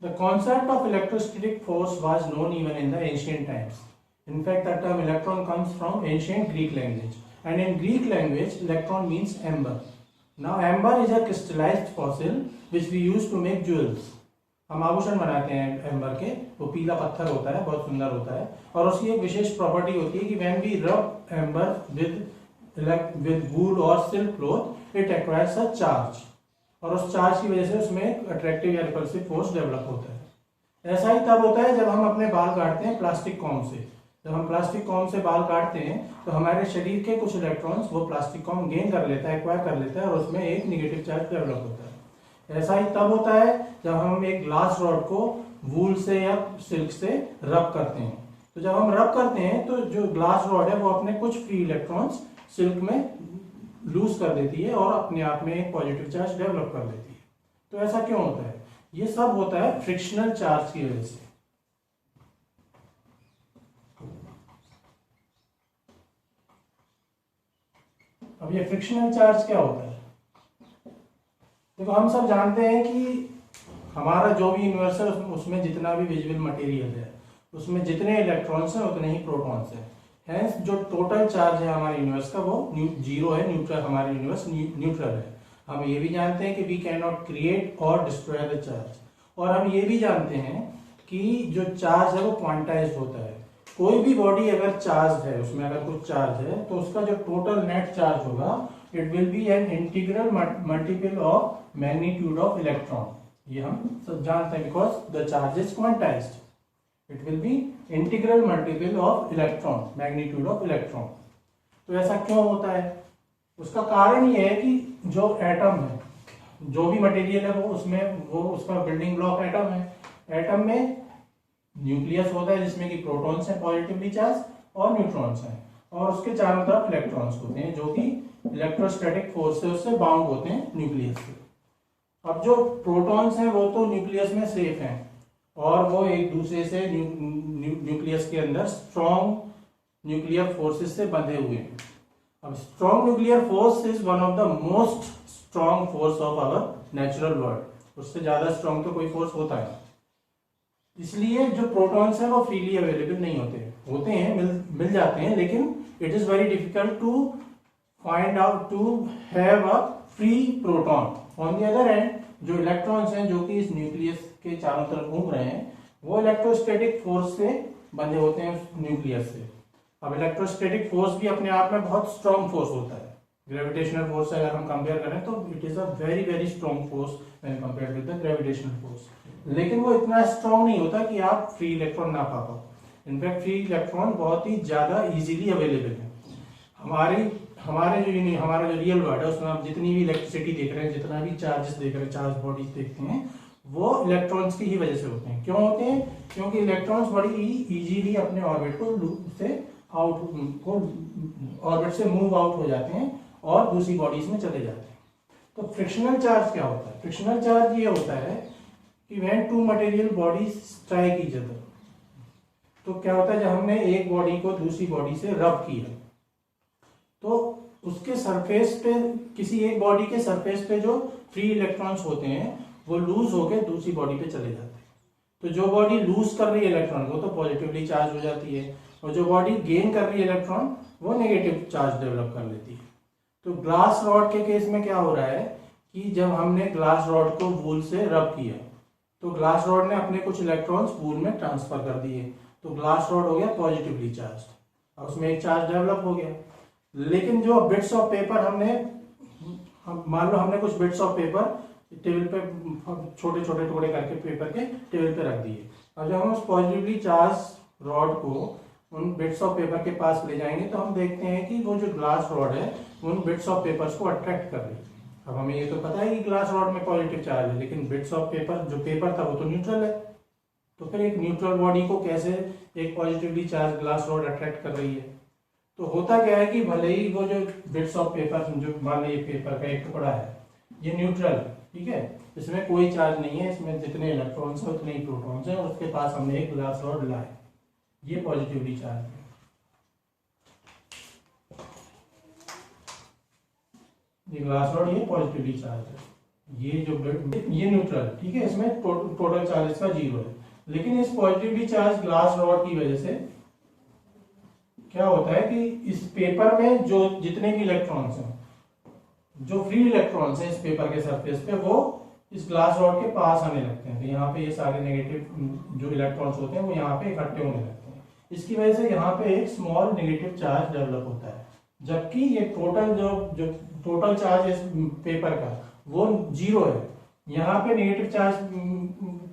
The concept of electrostatic force was known even in the ancient times. In fact, the term electron comes from ancient Greek language. And in Greek language, electron means amber. Now, amber is a crystallized fossil which we use to make jewels. हम आभूषण बनाते हैं amber के, वो पीला पत्थर होता है, बहुत सुंदर होता है, और उसकी एक विशेष प्रॉपर्टी होती है कि व्हेन वी रब amber with wool or silk cloth, it acquires a charge. और उस चार्ज की वजह से उसमें अट्रैक्टिव या रिपल्सिव फोर्स डेवलप होता है। ऐसा ही तब होता है जब हम अपने बाल काटते हैं प्लास्टिक कॉम से। जब हम प्लास्टिक कॉम से बाल काटते हैं तो हमारे शरीर के कुछ इलेक्ट्रॉन्स वो प्लास्टिक कॉम गेन कर लेता है, एक्वायर कर लेता है, और उसमें एक निगेटिव चार्ज डेवलप होता है। ऐसा ही तब होता है जब हम एक ग्लास रॉड को वूल से या सिल्क से रब करते हैं। तो जब हम रब करते हैं तो जो ग्लास रॉड है वो अपने कुछ फ्री इलेक्ट्रॉन्स सिल्क में लूज कर देती है और अपने आप में एक पॉजिटिव चार्ज डेवलप कर देती है। तो ऐसा क्यों होता है? ये सब होता है फ्रिक्शनल चार्ज की वजह से। अब ये फ्रिक्शनल चार्ज क्या होता है? देखो, हम सब जानते हैं कि हमारा जो भी यूनिवर्स है उसमें जितना भी विजिबल मटेरियल है उसमें जितने इलेक्ट्रॉन्स हैं उतने ही प्रोटॉन्स हैं। हेंस जो टोटल चार्ज है हमारे यूनिवर्स का वो जीरो है, न्यूट्रल, हमारा यूनिवर्स न्यूट्रल है। हम ये भी जानते हैं कि वी कैन नॉट क्रिएट और डिस्ट्रॉय द चार्ज, और हम ये भी जानते हैं कि जो चार्ज है वो क्वांटाइज्ड होता है। कोई भी बॉडी अगर चार्ज है, उसमें अगर कुछ चार्ज है तो उसका जो टोटल नेट चार्ज होगा it will be an integral multiple of magnitude of electron. ये हम सब जानते हैं because the charge is quantized, it will be integral multiple of electron, magnitude of electron. तो ऐसा क्यों होता है? उसका कारण ये है कि जो एटम है, जो भी मटेरियल है वो उसका बिल्डिंग ब्लॉक एटम है। एटम में न्यूक्लियस होता है जिसमें कि प्रोटॉन्स हैं पॉजिटिवली चार्ज और न्यूट्रॉन्स हैं, और उसके चारों तरफ इलेक्ट्रॉन्स होते हैं जो कि इलेक्ट्रोस्टैटिक फोर्स से उससे बाउंड होते हैं न्यूक्लियस से। अब जो प्रोटॉन्स हैं वो तो न्यूक्लियस में सेफ हैं और वो एक दूसरे से न्यूक्लियस के अंदर स्ट्रॉन्ग न्यूक्लियर फोर्सेस से बंधे हुए हैं। अब strong nuclear force is one of the most strong force of our natural world. उससे ज्यादा स्ट्रॉन्ग तो कोई फोर्स होता है। इसलिए जो प्रोटॉन्स हैं वो फ्रीली अवेलेबल नहीं होते हैं, मिल जाते हैं, लेकिन it is very difficult to find out to have a free proton. On the other hand जो इलेक्ट्रॉन्स हैं जो कि इस न्यूक्लियस के चारों तरफ घूम रहे हैं वो इलेक्ट्रोस्टैटिक फोर्स से बंधे होते हैं न्यूक्लियस से। अब इलेक्ट्रोस्टैटिक फोर्स भी अपने आप में बहुत स्ट्रॉन्ग फोर्स होता है। ग्रेविटेशनल फोर्स से अगर हम कंपेयर करें तो it is a very very strong force when compared with the gravitational force, लेकिन वो इतना स्ट्रॉन्ग नहीं होता कि आप फ्री इलेक्ट्रॉन ना पा पाओ। इनफैक्ट फ्री इलेक्ट्रॉन बहुत ही ज्यादा इजीली अवेलेबल है। हमारा जो रियल वर्ल्ड है उसमें आप जितनी भी इलेक्ट्रिसिटी देख रहे हैं, जितना भी चार्जेस देख रहे हैं, चार्ज बॉडीज देखते हैं, वो इलेक्ट्रॉन्स की ही वजह से होते हैं। क्यों होते हैं? क्योंकि इलेक्ट्रॉन्स बड़ी ही इजीली अपने ऑर्बिट से मूव आउट हो जाते हैं और दूसरी बॉडीज में चले जाते हैं। तो फ्रिक्शनल चार्ज क्या होता है? फ्रिक्शनल चार्ज ये होता है कि when two material bodies strike each other, तो क्या होता है जब हमने एक बॉडी को दूसरी बॉडी से रब किया तो उसके सरफेस पे, किसी एक बॉडी के सरफेस पे जो फ्री इलेक्ट्रॉन्स होते हैं वो लूज होकर दूसरी बॉडी पे चले जाते हैं। तो जो बॉडी लूज कर रही है इलेक्ट्रॉन वो तो पॉजिटिवली चार्ज हो जाती है, और जो बॉडी गेन कर रही है इलेक्ट्रॉन वो नेगेटिव चार्ज डेवलप कर लेती है। तो ग्लास रॉड के केस में क्या हो रहा है कि जब हमने ग्लास रॉड को वूल से रब किया तो ग्लास रॉड ने अपने कुछ इलेक्ट्रॉन्स वूल में ट्रांसफर कर दिए, तो ग्लास रॉड हो गया पॉजिटिवली चार्ज, और उसमें एक चार्ज डेवलप हो गया। लेकिन जो बिट्स ऑफ पेपर मान लो हमने कुछ बिट्स ऑफ पेपर टेबल पे छोटे छोटे टुकड़े करके पेपर के टेबल पे रख दिए, और जब हम उस पॉजिटिवली चार्ज रॉड को उन बिट्स ऑफ पेपर के पास ले जाएंगे तो हम देखते हैं कि वो जो ग्लास रॉड है उन बिट्स ऑफ पेपर्स को अट्रैक्ट कर रही है। अब हमें ये तो पता है कि ग्लास रॉड में पॉजिटिव चार्ज है, लेकिन बिट्स ऑफ पेपर, जो पेपर था वो तो न्यूट्रल है, तो फिर एक न्यूट्रल बॉडी को कैसे एक positively charge glass rod attract कर रही है? तो होता क्या है कि भले ही वो जो बिट्स ऑफ पेपर, जो मान लीजिए पेपर का एक टुकड़ा है, ये न्यूट्रल, ठीक है, इसमें कोई चार्ज नहीं है, इसमें जितने इलेक्ट्रॉन्स है उतने ही प्रोटॉन्स हैं, और उसके पास हमने एक ग्लास रॉड लाए, ये पॉजिटिवली चार्ज है। ये ग्लास रॉड ये पॉजिटिवली चार्ज है, ये जो ये न्यूट्रल, ठीक है, इसमें टोटल चार्ज इसका 0 है। लेकिन इस पॉजिटिवली चार्ज ग्लास रॉड की वजह से क्या होता है कि इस पेपर में जो जितने भी इलेक्ट्रॉन्स हैं, जो फ्री इलेक्ट्रॉन्स हैं इस पेपर के सरफेस पे, वो इस ग्लास रॉड के पास आने लगते हैं। तो यहाँ पे ये सारे नेगेटिव जो इलेक्ट्रॉन्स होते हैं वो यहाँ पे इकट्ठे होने लगते हैं। इसकी वजह से यहाँ पे एक स्मॉल नेगेटिव चार्ज डेवलप होता है, जबकि ये टोटल जो टोटल चार्ज इस पेपर का वो 0 है। यहाँ पे नेगेटिव चार्ज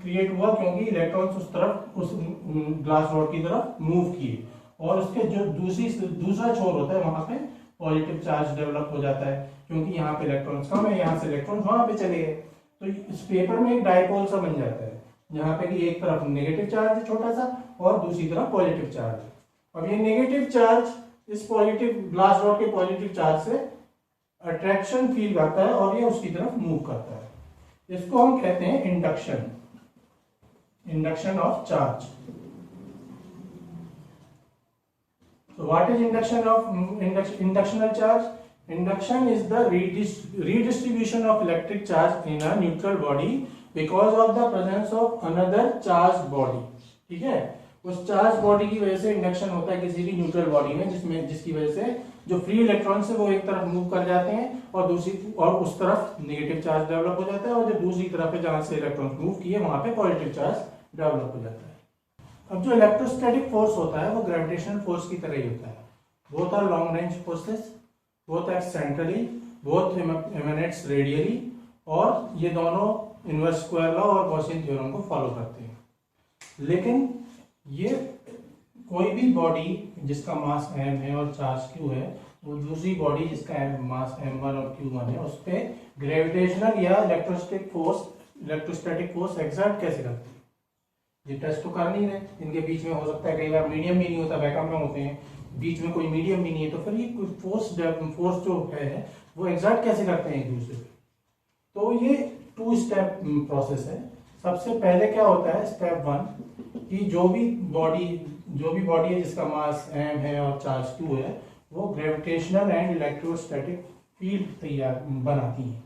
क्रिएट हुआ क्योंकि इलेक्ट्रॉन्स उस तरफ, उस ग्लास रॉड की तरफ मूव किए, और उसके जो दूसरा छोर होता है वहां पे पॉजिटिव चार्ज डेवलप हो जाता है, क्योंकि यहाँ पे इलेक्ट्रॉन्स कम है, यहाँ से इलेक्ट्रॉन्स वहां पे चले गए। तो इस पेपर में एक डायपोल सा बन जाता है, यहाँ पे कि एक तरफ नेगेटिव चार्ज है छोटा सा और दूसरी तरफ पॉजिटिव चार्ज है। अब ये नेगेटिव चार्ज इस पॉजिटिव ग्लास रॉड के पॉजिटिव चार्ज से अट्रैक्शन फील करता है और ये उसकी तरफ मूव करता है। इसको हम कहते हैं induction, induction of charge. So what is induction of inductional charge? Induction is the redistribution of electric charge in a neutral body because of the presence of another charged body. ठीक है, उस charge body की वजह से induction होता है किसी भी न्यूट्रल बॉडी में, जिसकी वजह से जो फ्री इलेक्ट्रॉन्स है वो एक तरफ मूव कर जाते हैं और उस तरफ नेगेटिव चार्ज डेवलप हो जाता है, और जो दूसरी तरफ है जहां से इलेक्ट्रॉन्स मूव किए वहां पे पॉजिटिव चार्ज डेवलप हो जाता है। अब जो इलेक्ट्रोस्टैटिक फोर्स होता है वो ग्रेविटेशनल फोर्स की तरह ही होता है। Both are long range forces, both act centrally, both emanates radially, और ये दोनों इनवर्स स्क्वायर लॉ और गॉसियन थ्योरम को फॉलो करते हैं। लेकिन ये कोई भी बॉडी जिसका मास m है और चार्ज q है, वो दूसरी बॉडी जिसका मास m1 और q1 है, उस पर ग्रेविटेशनल या इलेक्ट्रोस्टैटिक फोर्स एक्सर्ट कैसे करती है? ये टेस्ट तो कर नहीं रहे, इनके बीच में हो सकता है कई बार मीडियम भी नहीं होता, वैक्यूम में होते हैं, बीच में कोई मीडियम भी नहीं है, तो फिर ये फोर्स जो है वो एक्सर्ट कैसे करते हैं एक दूसरे पे? तो ये 2 स्टेप प्रोसेस है। सबसे पहले क्या होता है, स्टेप 1, कि जो भी बॉडी है जिसका मास m है और चार्ज q है, वो ग्रेविटेशनल एंड इलेक्ट्रोस्टैटिक फील्ड तैयार बनाती है।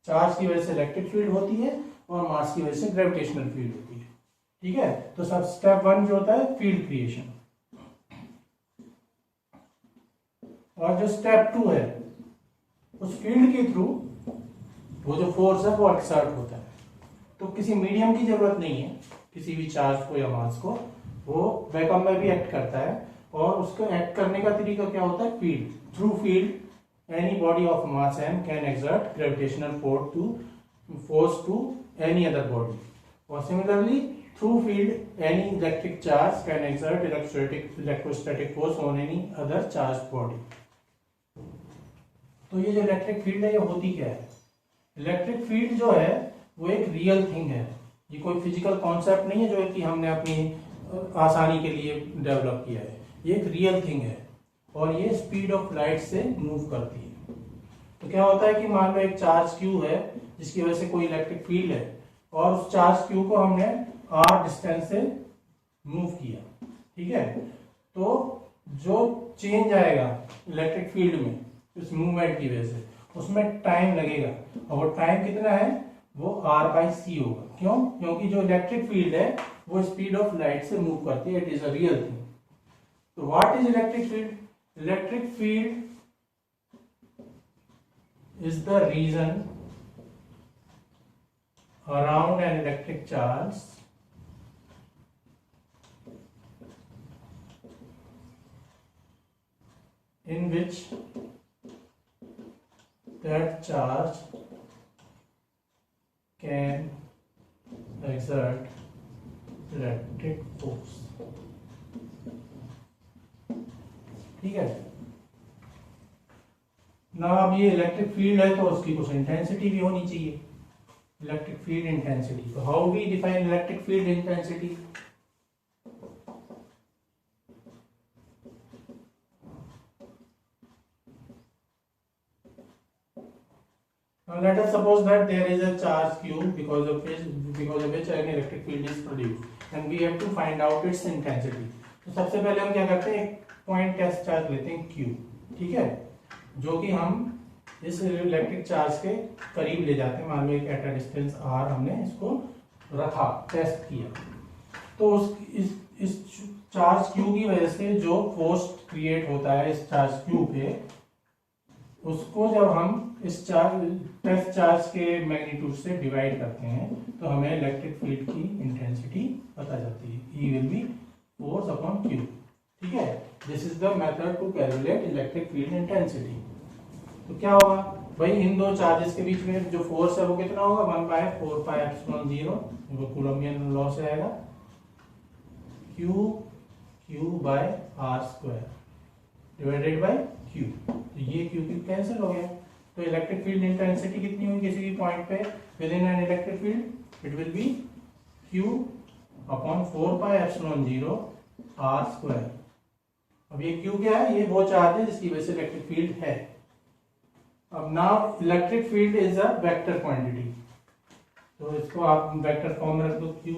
चार्ज की वजह से इलेक्ट्रिक फील्ड होती है और मास की वजह से ग्रेविटेशनल फील्ड होती है। ठीक है, तो सब स्टेप 1 जो होता है फील्ड क्रिएशन, और जो स्टेप 2 है उस फील्ड के थ्रू वो जो फोर्स है वो एक्सर्ट होता है। तो किसी मीडियम की जरूरत नहीं है, किसी भी चार्ज को या मास को, वो वैक्यूम में भी एक्ट करता है, और उसको एक्ट करने का तरीका क्या होता है, field. Through field any body of mass m can exert gravitational force to any other body, और similarly through field any electric charge can exert electrostatic force on any other charged body। तो ये जो electric field है ये होती क्या है? Electric field जो है वो एक रियल थिंग है, ये कोई फिजिकल कॉन्सेप्ट नहीं है जो कि हमने अपनी आसानी के लिए डेवलप किया है। ये एक रियल थिंग है और ये स्पीड ऑफ लाइट से मूव करती है। तो क्या होता है कि मान लो एक चार्ज q है जिसकी वजह से कोई इलेक्ट्रिक फील्ड है, और उस चार्ज q को हमने r डिस्टेंस से मूव किया, ठीक है, तो जो चेंज आएगा इलेक्ट्रिक फील्ड में इस मूवमेंट की वजह से, उसमें टाइम लगेगा, और वो टाइम कितना है, वो r/c होगा। क्यों? क्योंकि जो इलेक्ट्रिक फील्ड है वो स्पीड ऑफ लाइट से मूव करती है, it is a real thing. तो what is electric field? Electric field is the reason around an electric charge in which that charge can exert electric force। ठीक है ना। अब ये इलेक्ट्रिक फील्ड है तो उसकी कुछ इंटेंसिटी भी होनी चाहिए, इलेक्ट्रिक फील्ड इंटेंसिटी। तो how we define electric field intensity? Now let us suppose that there is a charge q because of which an electric field is produced, and we have to find out its intensity। तो सबसे पहले हम क्या करते हैं, एक point test charge लेते हैं q, ठीक है, जो कि हम इस इलेक्ट्रिक चार्ज के करीब ले जाते हैं, मान लो एक एट अ डिस्टेंस r हमने इसको रखा, टेस्ट किया, तो इस चार्ज Q की वजह से जो फोर्स क्रिएट होता है इस चार्ज Q पे, उसको जब हम इस चार्ज टेस्ट चार्ज के मैग्नीट्यूड से डिवाइड करते हैं तो हमें इलेक्ट्रिक फील्ड की इंटेंसिटी पता जाती है, E will be force upon Q। ठीक है, this is the method to calculate electric field intensity. तो क्या होगा भाई, इन दो चार्जेस के बीच में जो फोर्स है वो कितना होगा, 1/4πε0, वो कूलम्बियन लॉ से आएगा, Q/r² डिवाइडेड बाय Q। तो ये Q कैंसिल हो गया, तो इलेक्ट्रिक फील्ड इंटेंसिटी कितनी होगी किसी भी पॉइंट पे with in an electric field, it will be Q/4πε0 r²। अब ये Q क्या है, ये वो चार्ज है जिसकी वजह से इलेक्ट्रिक फील्ड है। अब now electric field is a vector quantity, तो इसको आप वेक्टर फॉर्म में रख दो, Q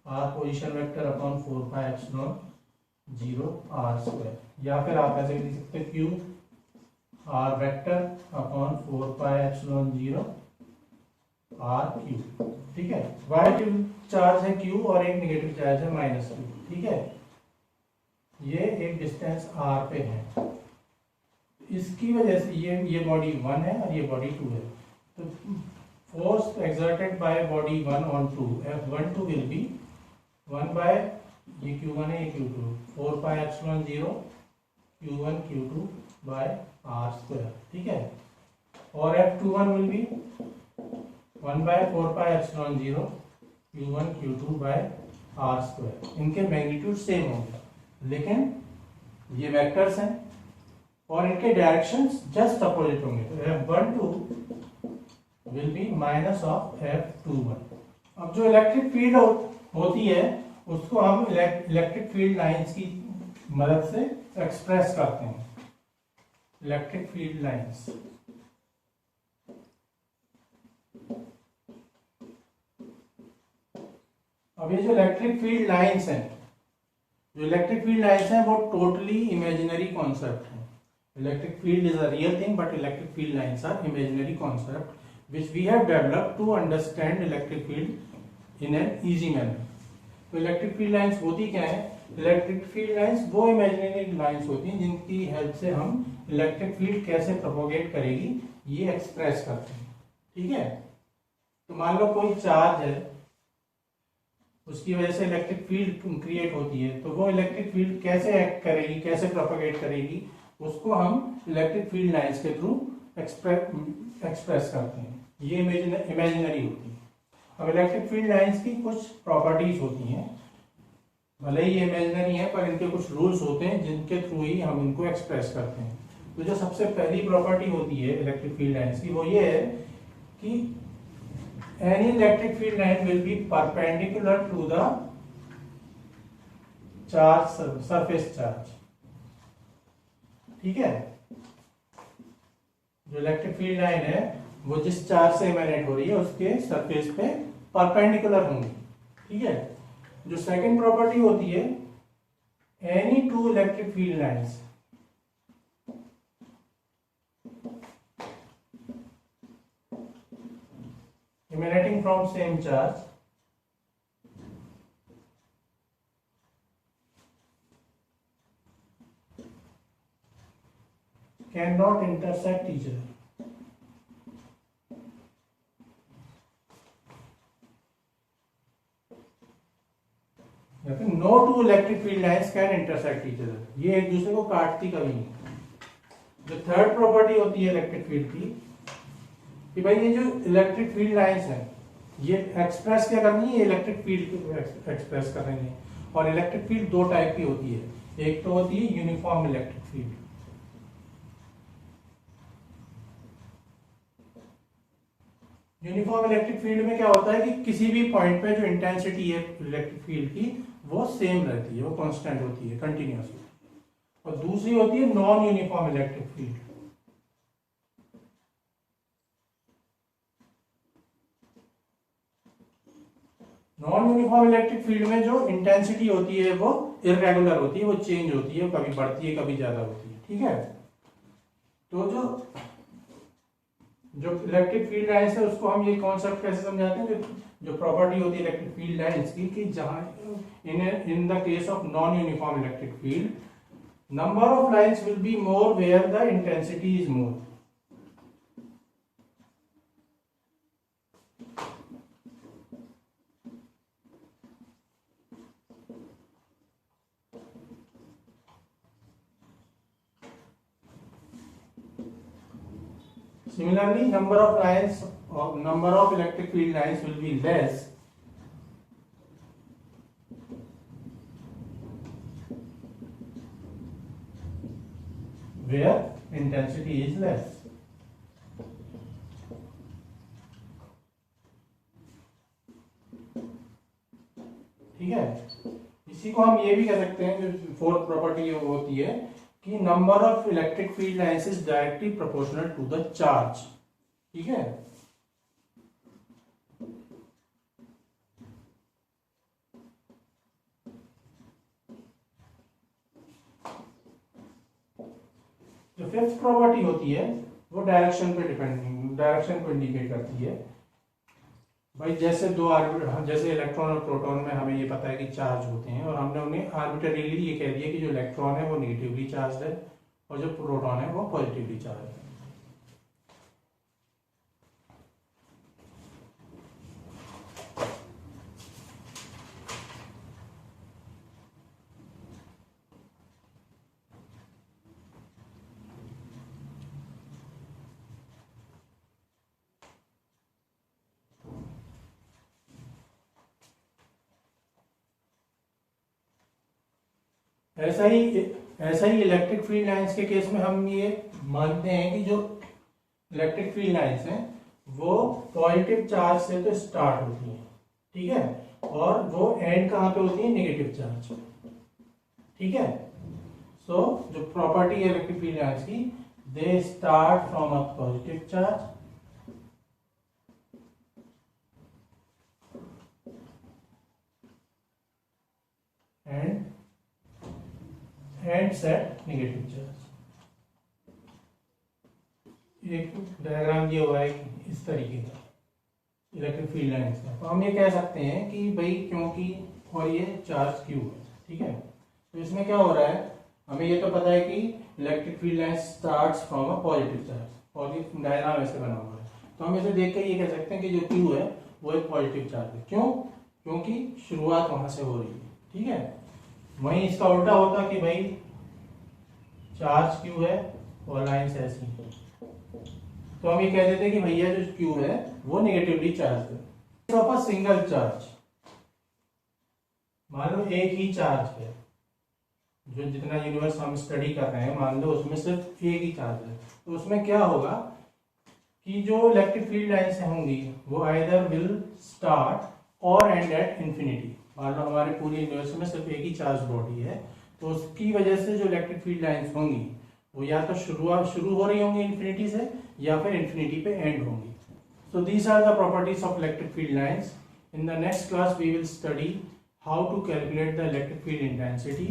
r position vector upon 4πε0 r², या फिर आप ऐसे लिख सकते हैं Q r vector upon 4πε0 r3। ठीक है, पॉजिटिव चार्ज है Q और एक नेगेटिव चार्ज है -Q। ठीक है, ये एक डिस्टेंस r पे है, इसकी वजह से ये बॉडी 1 है और ये बॉडी 2 है, तो force exerted by body 1 on 2 F12 will be 1 by ये Q1 है ये Q2, 4πε0 Q1 Q2 bye r²। ठीक है, और F21 will be 1/4πε0 Q1 Q2 bye r²। इनके मैग्नीट्यूड सेम होंगे लेकिन ये वेक्टर्स हैं और इनके डायरेक्शंस जस्ट अपोजिट होंगे, तो F12 will B minus of F21। अब जो इलेक्ट्रिक फील्ड होती है उसको हम इलेक्ट्रिक फील्ड लाइंस की मदद से एक्सप्रेस करते हैं, इलेक्ट्रिक फील्ड लाइंस। अब ये जो इलेक्ट्रिक फील्ड लाइंस हैं, वो टोटली इमेजिनरी कॉन्सेप्ट है। Electric field is a real thing but electric field lines are imaginary concept which we have developed to understand electric field in an easy manner. तो electric field lines होती क्या है, electric field lines वो imaginary lines होती हैं जिनकी help से हम इलेक्ट्रिक फील्ड कैसे प्रोपोगेट करेगी ये एक्सप्रेस करते हैं। ठीक है, तो मान लो कोई चार्ज है, उसकी वजह से इलेक्ट्रिक फील्ड क्रिएट होती है, तो वो इलेक्ट्रिक फील्ड कैसे एक्ट करेगी, कैसे प्रोपोगेट करेगी, उसको हम इलेक्ट्रिक फील्ड लाइंस के थ्रू एक्सप्रेस करते हैं। ये इमेजिनरी होती है। अब इलेक्ट्रिक फील्ड लाइंस की कुछ प्रॉपर्टीज होती हैं, भले ही ये इमेजिनरी है पर इनके कुछ रूल्स होते हैं जिनके थ्रू ही हम इनको एक्सप्रेस करते हैं। तो जो सबसे पहली प्रॉपर्टी होती है इलेक्ट्रिक फील्ड लाइंस की वो ये है कि any electric field line will be perpendicular to the charge surface charge। ठीक है, जो इलेक्ट्रिक फील्ड लाइन है वो जिस चार्ज से इमेनेट हो रही है उसके सरफेस पे परपेंडिकुलर होंगी। ठीक है, जो सेकंड प्रॉपर्टी होती है, any two electric field lines emanating from same charge cannot intersect each other। या फिर no two electric field lines can intersect each other, ये एक दूसरे को काटती कभी नहीं। जो थर्ड प्रॉपर्टी होती है इलेक्ट्रिक फील्ड की कि भाई ये जो इलेक्ट्रिक फील्ड लाइंस हैं ये एक्सप्रेस क्या करनी है, इलेक्ट्रिक फील्ड एक्सप्रेस कर रही है। और इलेक्ट्रिक फील्ड दो टाइप की होती है, एक तो होती है uniform electric field. Uniform electric field में क्या होता है कि किसी भी पॉइंट पे जो इंटेंसिटी है इलेक्ट्रिक फील्ड की वो सेम रहती है, वो कांस्टेंट होती है, कंटिन्यूअस होती है। और दूसरी होती है non uniform electric field. Non uniform electric field में जो इंटेंसिटी होती है वो इरेगुलर होती है, वो चेंज होती है, कभी बढ़ती है कभी ज्यादा होती है। ठीक है, तो जो जो इलेक्ट्रिक फील्ड लाइंस है उसको हम ये कॉन्सेप्ट कैसे समझाते हैं, जो प्रॉपर्टी होती है इलेक्ट्रिक फील्ड लाइंस की, कि जहां in the case of non uniform electric field number of lines will be more where the intensity is more. Similarly, number of lines or number of electric field lines will be less where intensity is less. ठीक है, इसी को हम ये भी कह सकते हैं, जो फोर्थ प्रॉपर्टी होती है कि number of electric field lines is directly proportional to the charge. ठीक है, जो फिफ्थ प्रॉपर्टी होती है वो डायरेक्शन को इंडिकेट करती है। भाई जैसे जैसे इलेक्ट्रॉन और प्रोटॉन में हमें ये पता है कि चार्ज होते हैं, और हमने उन्हें आर्बिट्रेरीली ये कह दिया कि जो इलेक्ट्रॉन है वो नेगेटिवली चार्ज है और जो प्रोटॉन है वो पॉजिटिवली चार्ज है। ऐसा ही इलेक्ट्रिक फील्ड लाइंस के केस में हम ये मानते हैं कि जो इलेक्ट्रिक फील्ड लाइंस हैं वो पॉजिटिव चार्ज से तो स्टार्ट होती हैं, ठीक है, और वो एंड कहाँ पे होती है, नेगेटिव चार्ज। ठीक है, सो जो प्रॉपर्टी है इलेक्ट्रिक फील्ड लाइंस की, they start from a positive charge and set negative charge. एक डायग्राम दिया हुआ है इस तरीके का इलेक्ट्रिक फील्ड लाइंस का, तो हम ये कह सकते हैं कि भाई क्योंकि और ये चार्ज क्यू है, ठीक है, तो इसमें क्या हो रहा है, हमें ये तो पता है कि electric field line starts from a positive charge, और ये डायग्राम ऐसे बना हुआ है, तो हम इसे देख कर ये कह सकते हैं कि जो क्यू है वो एक पॉजिटिव चार्ज है। क्यों? क्योंकि शुरुआत वहां से हो रही है। ठीक है, वहीं इसका उल्टा होता कि भाई चार्ज क्यू है और लाइन ऐसी है, तो हम ये कह देते हैं कि भैया जो क्यू है वो नेगेटिवली चार्ज है। ऑफ अ सिंगल चार्ज, मान लो एक ही चार्ज है, जो जितना यूनिवर्स हम स्टडी कर रहे हैं मान लो उसमें सिर्फ एक ही चार्ज है, तो उसमें क्या होगा कि जो इलेक्ट्रिक फील्ड लाइंस होंगी वो आइदर विल स्टार्ट और एंड एट इंफिनिटी। मान लो हमारे पूरे यूनिवर्स में सिर्फ एक ही चार्ज बॉडी है, तो उसकी वजह से जो इलेक्ट्रिक फील्ड लाइंस होंगी वो या तो शुरू हो रही होंगी इंफिनिटी से, या फिर इंफिनिटी पे एंड होंगी। So these are the properties of electric field lines. In the next class we will study how to calculate the electric field intensity